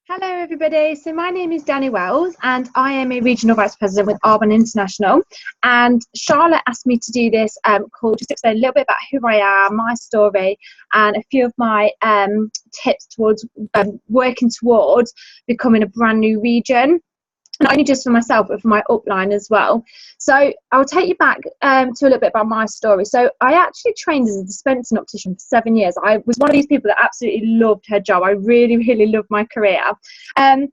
Hello everybody, so my name is Danny Wells and I am a Regional Vice President with Arbon International, and Charlotte asked me to do this call just to explain a little bit about who I am, my story, and a few of my tips towards working towards becoming a brand new region. Not only just for myself, but for my upline as well. So I'll take you back to a little bit about my story. So I actually trained as a dispensing optician for 7 years. I was one of these people that absolutely loved her job. I really, really loved my career. And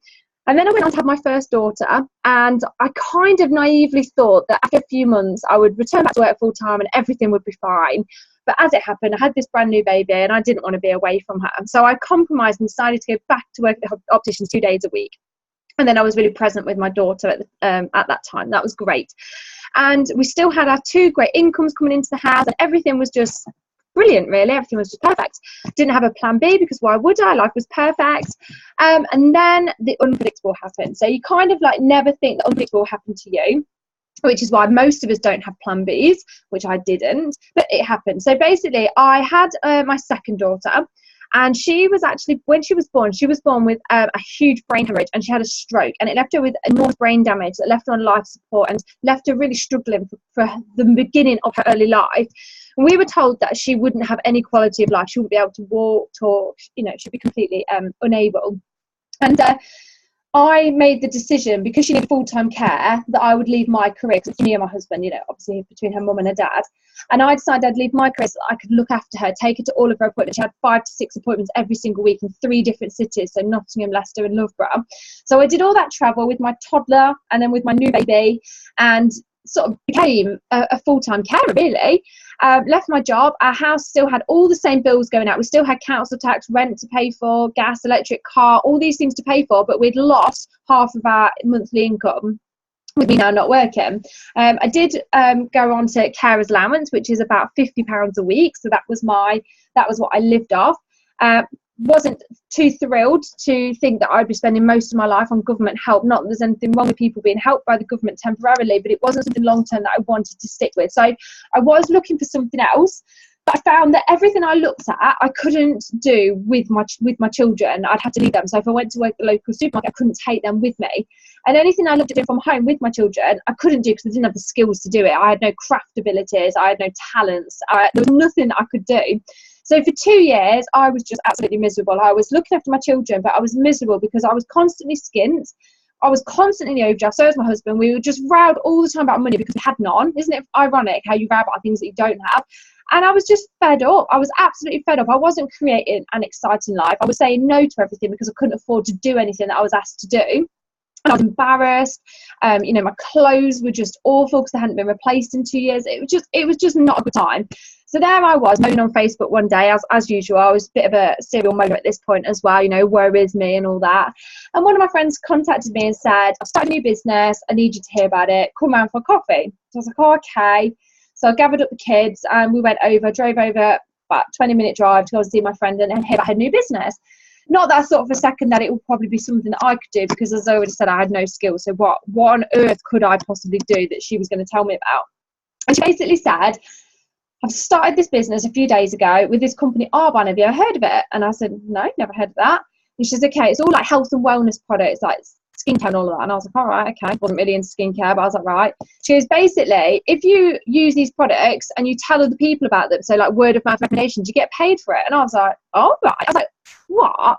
then I went on to have my first daughter, and I kind of naively thought that after a few months I would return back to work full time and everything would be fine. But as it happened, I had this brand new baby and I didn't want to be away from her. And so I compromised and decided to go back to work at the opticians 2 days a week. And then I was really present with my daughter at that time. That was great. And we still had our 2 great incomes coming into the house, and everything was just brilliant, really. Everything was just perfect. Didn't have a plan B because why would I? Life was perfect. And then the unpredictable happened. So you kind of like never think the unpredictable will happen to you, which is why most of us don't have plan Bs, which I didn't, but it happened. So basically I had my second daughter. And she was actually, when she was born with a huge brain hemorrhage, and she had a stroke, and it left her with enormous brain damage that left her on life support and left her really struggling for the beginning of her early life. And we were told that she wouldn't have any quality of life. She wouldn't be able to walk, talk, she'd be completely unable. And I made the decision, because she needed full-time care, that I would leave my career, because it's me and my husband, obviously between her mum and her dad. And I decided I'd leave my career so that I could look after her, take her to all of her appointments. She had 5 to 6 appointments every single week in 3 different cities, so Nottingham, Leicester and Loughborough. So I did all that travel with my toddler and then with my new baby, and sort of became a full-time carer, really. Left my job. Our house still had all the same bills going out. We still had council tax, rent to pay for, gas, electric, car, all these things to pay for, but we'd lost half of our monthly income with me now not working. I did go on to carer's allowance, which is about £50 a week. So that was what I lived off. Wasn't too thrilled to think that I'd be spending most of my life on government help. Not that there's anything wrong with people being helped by the government temporarily, but it wasn't something long term that I wanted to stick with. So I was looking for something else, but I found that everything I looked at I couldn't do with my children. I'd have to leave them. So if I went to work at the local supermarket, I couldn't take them with me. And anything I looked at doing from home with my children, I couldn't do because I didn't have the skills to do it. I had no craft abilities. I had no talents. There was nothing that I could do. So for 2 years, I was just absolutely miserable. I was looking after my children, but I was miserable because I was constantly skint. I was constantly in the overdraft. So was my husband. We were just rowed all the time about money because we had none. Isn't it ironic how you row about things that you don't have? And I was just fed up. I was absolutely fed up. I wasn't creating an exciting life. I was saying no to everything because I couldn't afford to do anything that I was asked to do. And I was embarrassed. My clothes were just awful because they hadn't been replaced in 2 years. It was just not a good time. So there I was moaning on Facebook one day, as usual. I was a bit of a serial moaner at this point as well, woe is me and all that. And one of my friends contacted me and said, I've started a new business. I need you to hear about it. Come round for a coffee. So I was like, oh, okay. So I gathered up the kids and we drove over about 20-minute drive to go and see my friend and hear about her new business. Not that I thought for a second that it would probably be something that I could do, because as I already said, I had no skills. So what on earth could I possibly do that she was going to tell me about? And she basically said, I've started this business a few days ago with this company, Arbon. Have you ever heard of it? And I said, no, never heard of that. And she says, okay, it's all like health and wellness products, like skincare and all of that. And I was like, all right, okay. Wasn't really into skincare, but I was like, right. She goes, basically, if you use these products and you tell other people about them, so like word of mouth recommendations, you get paid for it. And I was like, all right. I was like, what?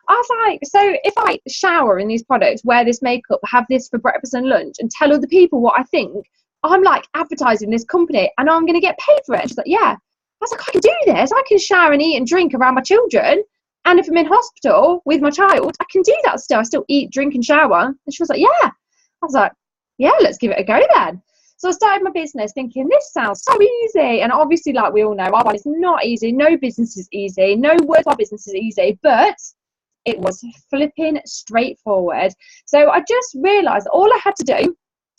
I was like, so if I shower in these products, wear this makeup, have this for breakfast and lunch, and tell other people what I think, I'm like advertising this company and I'm going to get paid for it. And she's like, yeah. I was like, I can do this. I can shower and eat and drink around my children. And if I'm in hospital with my child, I can do that still. I still eat, drink and shower. And she was like, yeah. I was like, yeah, let's give it a go then. So I started my business thinking, this sounds so easy. And obviously, like we all know, our it's not easy. No business is easy. No worthwhile business is easy. But it was flipping straightforward. So I just realised all I had to do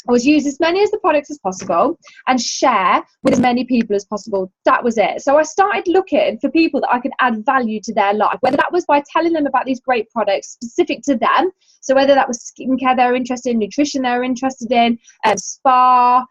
was use as many of the products as possible and share with as many people as possible. That was it. So I started looking for people that I could add value to their life, whether that was by telling them about these great products specific to them. So whether that was skincare they're interested in, nutrition they're interested in, spa,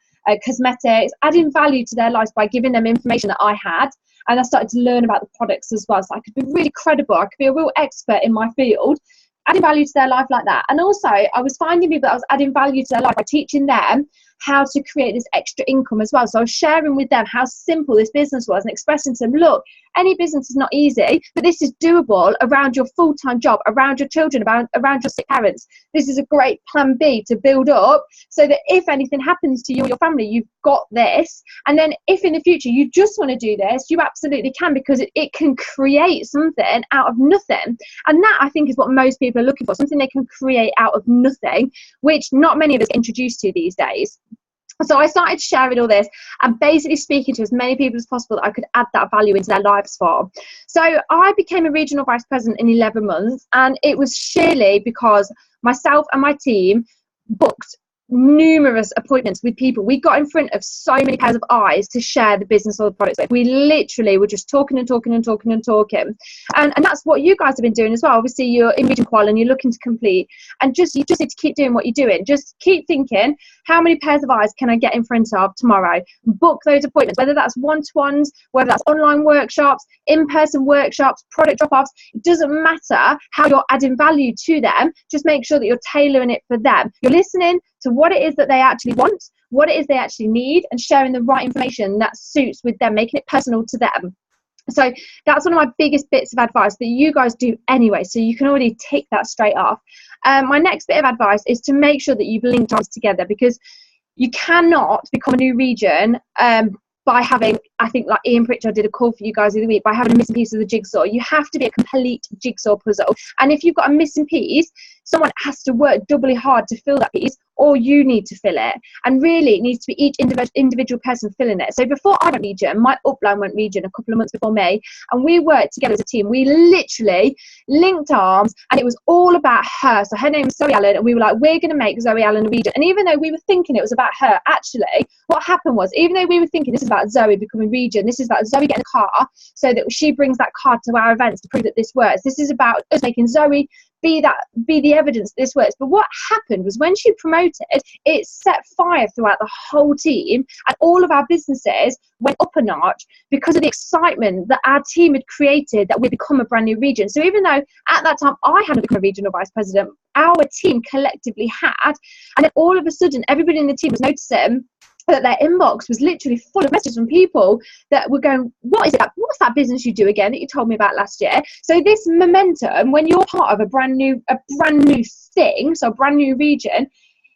cosmetics, adding value to their lives by giving them information that I had. And I started to learn about the products as well. So I could be really credible. I could be a real expert in my field, adding value to their life like that. And also I was finding people that I was adding value to their life by teaching them how to create this extra income as well. So I was sharing with them how simple this business was and expressing to them, look, any business is not easy, but this is doable around your full-time job, around your children, around your sick parents. This is a great plan B to build up so that if anything happens to you or your family, you've got this. And then if in the future you just want to do this, you absolutely can, because it can create something out of nothing. And that, I think, is what most people are looking for, something they can create out of nothing, which not many of us get introduced to these days. So I started sharing all this and basically speaking to as many people as possible that I could add that value into their lives for. So I became a regional vice president in 11 months, and it was sheerly because myself and my team booked numerous appointments with people. We got in front of so many pairs of eyes to share the business or the products with. We literally were just talking and talking and talking and talking. And that's what you guys have been doing as well. Obviously, you're in Region Qual and you're looking to complete. And you just need to keep doing what you're doing. Just keep thinking, how many pairs of eyes can I get in front of tomorrow? Book those appointments, whether that's one-to-ones, whether that's online workshops, in-person workshops, product drop-offs. It doesn't matter how you're adding value to them. Just make sure that you're tailoring it for them. You're listening to what it is that they actually want, what it is they actually need, and sharing the right information that suits with them, making it personal to them. So that's one of my biggest bits of advice that you guys do anyway, so you can already tick that straight off. My next bit of advice is to make sure that you've linked arms together, because you cannot become a new region by having, I think like Ian Pritchard did a call for you guys the other week, by having a missing piece of the jigsaw. You have to be a complete jigsaw puzzle. And if you've got a missing piece, someone has to work doubly hard to fill that piece, or you need to fill it. And really, it needs to be each individual person filling it. So before I went region, my upline went region a couple of months before me, and we worked together as a team. We literally linked arms, and it was all about her. So her name was Zoe Allen, and we were like, we're going to make Zoe Allen a region. And even though we were thinking it was about her, actually, what happened was, even though we were thinking this is about Zoe becoming region, this is about Zoe getting a car so that she brings that car to our events to prove that this works. This is about us making Zoe be the evidence that this works. But what happened was, when she promoted, it set fire throughout the whole team, and all of our businesses went up a notch because of the excitement that our team had created that we'd become a brand new region. So even though at that time I hadn't become a regional vice president, our team collectively had, and then all of a sudden everybody in the team was noticing that their inbox was literally full of messages from people that were going, what's that business you do again that you told me about last year? So this momentum, when you're part of a brand new thing, so a brand new region,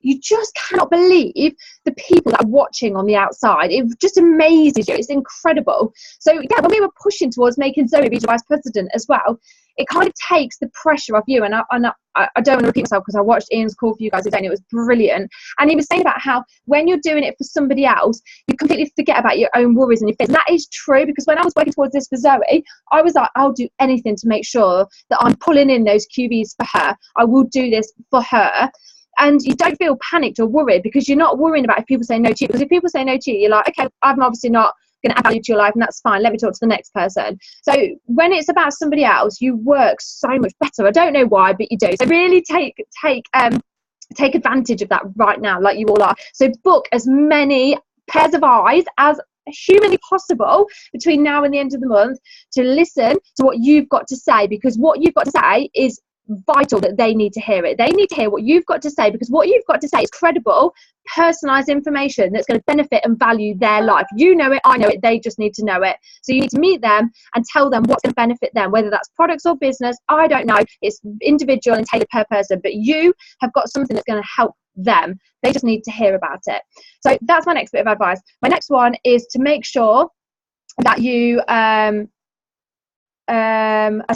you just cannot believe the people that are watching on the outside. It just amazes you. It's incredible. So yeah, when we were pushing towards making Zoe regional vice president as well, it kind of takes the pressure off you. And I don't want to repeat myself, because I watched Ian's call for you guys today and it was brilliant. And he was saying about how when you're doing it for somebody else, you completely forget about your own worries and your fears. And that is true, because when I was working towards this for Zoe, I was like, I'll do anything to make sure that I'm pulling in those QVs for her. I will do this for her. And you don't feel panicked or worried, because you're not worrying about if people say no to you. Because if people say no to you, you're like, okay, I'm obviously not going to add value to your life, and that's fine. Let me talk to the next person. So when it's about somebody else, you work so much better. I don't know why, but you do. So really take advantage of that right now, like you all are. So book as many pairs of eyes as humanly possible between now and the end of the month to listen to what you've got to say, because what you've got to say is vital, that they need to hear it. They need to hear what you've got to say, because what you've got to say is credible, personalized information that's going to benefit and value their life. You know it, I know it, they just need to know it. So you need to meet them and tell them what's going to benefit them, whether that's products or business. I don't know, it's individual and tailored per person, but you have got something that's going to help them. They just need to hear about it. So that's my next bit of advice. My next one is to make sure that you as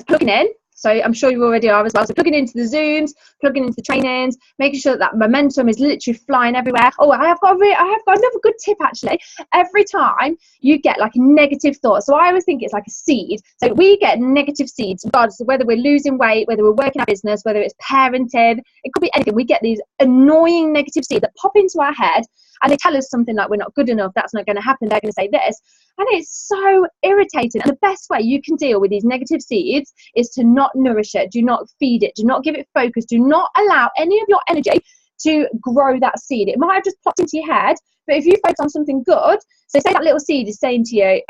plugging in. So I'm sure you already are as well. So plugging into the Zooms, plugging into the trainings, making sure that momentum is literally flying everywhere. Oh, I have got another good tip actually. Every time you get like a negative thought, so I always think it's like a seed. So we get negative seeds, regardless of whether we're losing weight, whether we're working our business, whether it's parenting, it could be anything. We get these annoying negative seeds that pop into our head, and they tell us something like we're not good enough, that's not going to happen, they're going to say this. And it's so irritating. And the best way you can deal with these negative seeds is to not nourish it, do not feed it, do not give it focus, do not allow any of your energy to grow that seed. It might have just popped into your head, but if you focus on something good, so say that little seed is saying to you,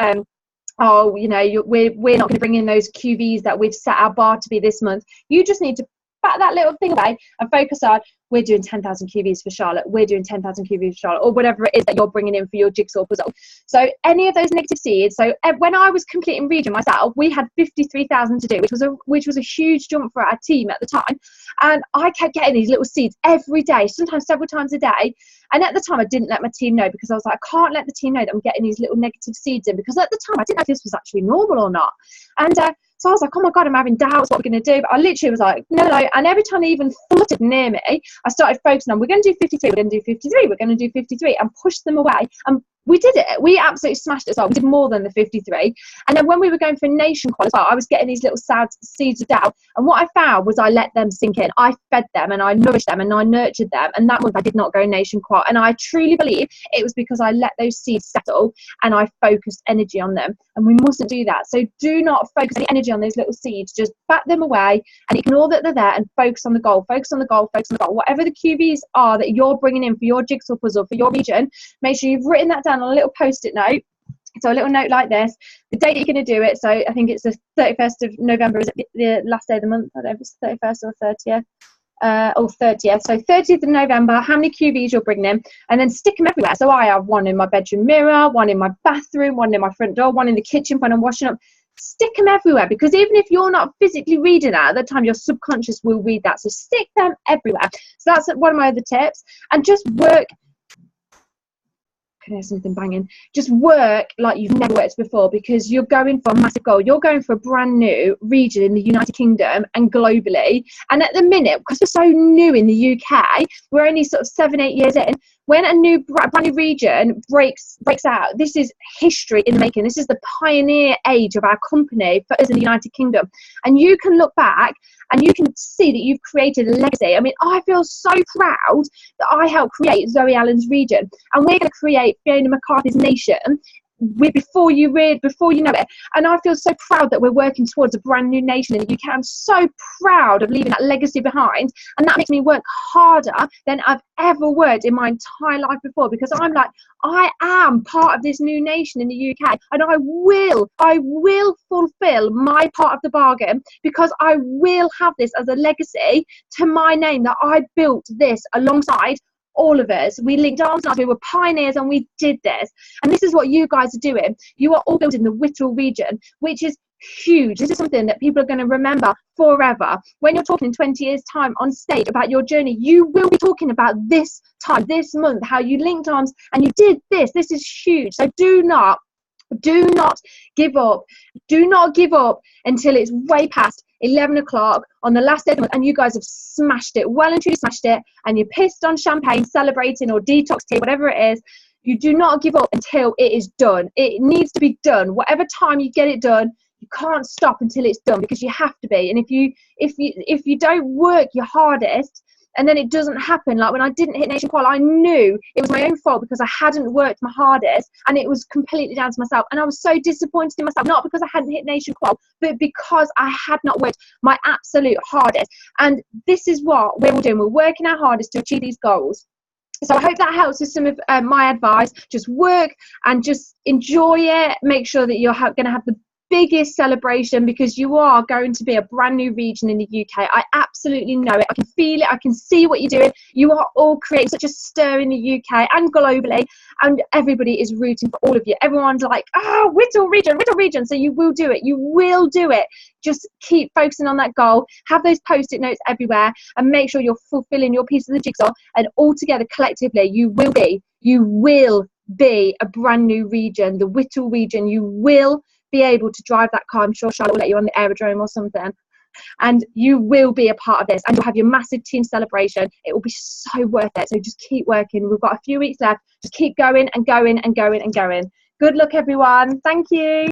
oh, you know, we're not going to bring in those QVs that we've set our bar to be this month. You just need to back that little thing away and focus on, we're doing 10,000 QVs for Charlotte, we're doing 10,000 QVs for Charlotte, or whatever it is that you're bringing in for your jigsaw puzzle. So any of those negative seeds, so when I was completing region myself, we had 53,000 to do, which was a huge jump for our team at the time. And I kept getting these little seeds every day, sometimes several times a day. And at the time, I didn't let my team know, because I was like, I can't let the team know that I'm getting these little negative seeds in, because at the time, I didn't know if this was actually normal or not. And so I was like, oh my God, I'm having doubts, what we're going to do. But I literally was like, no. And every time they even fluttered near me, I started focusing on, we're going to do 53, we're going to do 53, we're going to do 53, and push them away. And we did it. We absolutely smashed it as well. We did more than the 53. And then when we were going for nation qual as well, I was getting these little sad seeds of doubt. And what I found was I let them sink in. I fed them and I nourished them and I nurtured them. And that month I did not go nation qual. And I truly believe it was because I let those seeds settle and I focused energy on them. And we mustn't do that. So do not focus any energy on those little seeds. Just bat them away and ignore that they're there and focus on the goal. Focus on the goal. Focus on the goal. Whatever the QVs are that you're bringing in for your jigsaw puzzle, for your region, make sure you've written that down on a little post-it note. So a little note like this, the date that you're going to do it. So I think it's the 31st of November. Is it the last day of the month? I don't know if it's 31st or 30th. Or 30th. So 30th of November, how many QVs you're bringing in, and then stick them everywhere. So I have one in my bedroom mirror, one in my bathroom, one in my front door, one in the kitchen when I'm washing up. Stick them everywhere, because even if you're not physically reading that at the time, your subconscious will read that. So stick them everywhere. So that's one of my other tips. And just work. Can hear something banging. Just work like you've never worked before, because you're going for a massive goal. You're going for a brand new region in the United Kingdom and globally. And at the minute, because we're so new in the UK, we're only sort of 7-8 years in. When a brand new region breaks out, this is history in the making. This is the pioneer age of our company for us in the United Kingdom. And you can look back and you can see that you've created a legacy. I mean, I feel so proud that I helped create Zoe Allen's region, and we're going to create Fiona McCarthy's nation before you know it. And I feel so proud that we're working towards a brand new nation in the UK. I'm so proud of leaving that legacy behind, and that makes me work harder than I've ever worked in my entire life before, because I'm like, I am part of this new nation in the UK, and I will fulfill my part of the bargain, because I will have this as a legacy to my name, that I built this alongside all of us. We linked arms and we were pioneers, and we did this. And this is what you guys are doing. You are all building the Whittle region, which is huge. This is something that people are going to remember forever. When you're talking in 20 years time on stage about your journey, you will be talking about this time, this month, how you linked arms and you did this. This is huge. So do not give up. Do not give up until it's way past 11 o'clock on the last day of the month and you guys have smashed it, well and truly smashed it, and you're pissed on champagne, celebrating, or detox tea, whatever it is. You do not give up until it is done. It needs to be done. Whatever time you get it done, you can't stop until it's done, because you have to be. And if you don't work your hardest, and then it doesn't happen, like when I didn't hit nation qual, I knew it was my own fault because I hadn't worked my hardest, and it was completely down to myself. And I was so disappointed in myself, not because I hadn't hit nation qual, but because I had not worked my absolute hardest. And this is what we're all doing. We're working our hardest to achieve these goals. So I hope that helps with some of my advice. Just work and just enjoy it. Make sure that you're going to have the biggest celebration, because you are going to be a brand new region in the UK. I absolutely know it. I can feel it. I can see what you're doing. You are all creating such a stir in the UK and globally, and everybody is rooting for all of you. Everyone's like, Whittle region. So you will do it. You will do it. Just keep focusing on that goal. Have those post-it notes everywhere, and make sure you're fulfilling your piece of the jigsaw. And all together, collectively, you will be a brand new region, the Whittle region. You will be able to drive that car. I'm sure Charlotte will let you on the aerodrome or something, and you will be a part of this, and you'll have your massive team celebration. It will be so worth it. So just keep working. We've got a few weeks left. Just keep going and going and going and going. Good luck, everyone. Thank you.